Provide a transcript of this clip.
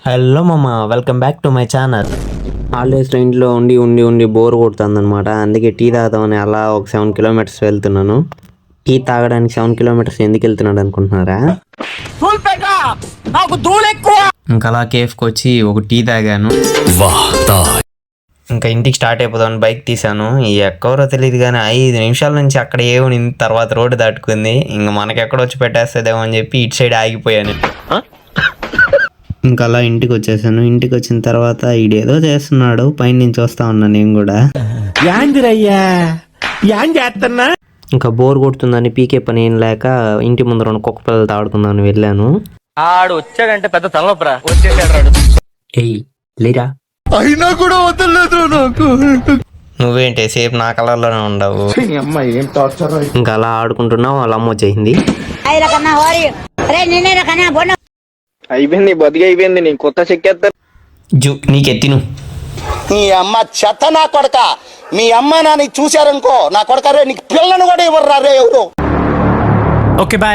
Hello మామ, welcome back to my channel. హాలిడేస్లో ఇంట్లో ఉండి ఉండి ఉండి బోర్ కొడుతుంది అనమాట. అందుకే టీ తాగుదామని అలా ఒక 7 కిలోమీటర్స్ వెళ్తున్నాను. టీ తాగడానికి 7 కిలోమీటర్స్ ఎందుకు వెళ్తున్నాడు అనుకుంటున్నారా? ఇంకా అలా కేఫ్కి వచ్చి ఒక టీ తాగాను. ఇంకా ఇంటికి స్టార్ట్ అయిపోదామని బైక్ తీసాను. ఎక్కడో తెలియదు కానీ 5 నిమిషాల నుంచి అక్కడ ఏముని తర్వాత రోడ్డు దాటుకుంది. ఇంకా మనకెక్కడ వచ్చి పెట్టేస్తుందేమో అని చెప్పి ఇటు సైడ్ ఆగిపోయాను. ఇంకా అలా ఇంటికి వచ్చేసాను. ఇంటికి వచ్చిన తర్వాత ఈడేదో చేస్తున్నాడు, పైన నుంచి వస్తా ఉన్నా నేను కూడా. ఇంకా బోర్ కొడుతుందని పీకే పని ఏం లేక ఇంటి ముందర ఉన్న కుక్క పిల్లలతో ఆడుకుందామని వెళ్ళాను. ఆడు వచ్చాడంటే పెద్ద తలనొప్పరా, వచ్చేసాడు. ఏయ్ లేరా, అయినా కూడా వదలలేదు నాకు. నువ్వేంటి సేపు నా కలర్లోనే ఉండవు. ఇంకా అలా ఆడుకుంటున్నావు, వాళ్ళ అమ్మ వచ్చేసింది. అయిపోయింది, బతికి అయిపోయింది. నీ కొత్త చెక్కేస్తా నీకెత్తిను. నీ అమ్మ చెత్త నా కొడక. మీ అమ్మ నాని చూశారనుకో నా కొడక రే, నీకు పిల్లను కూడా ఇవ్వరు రే ఎవరు. Okay bye.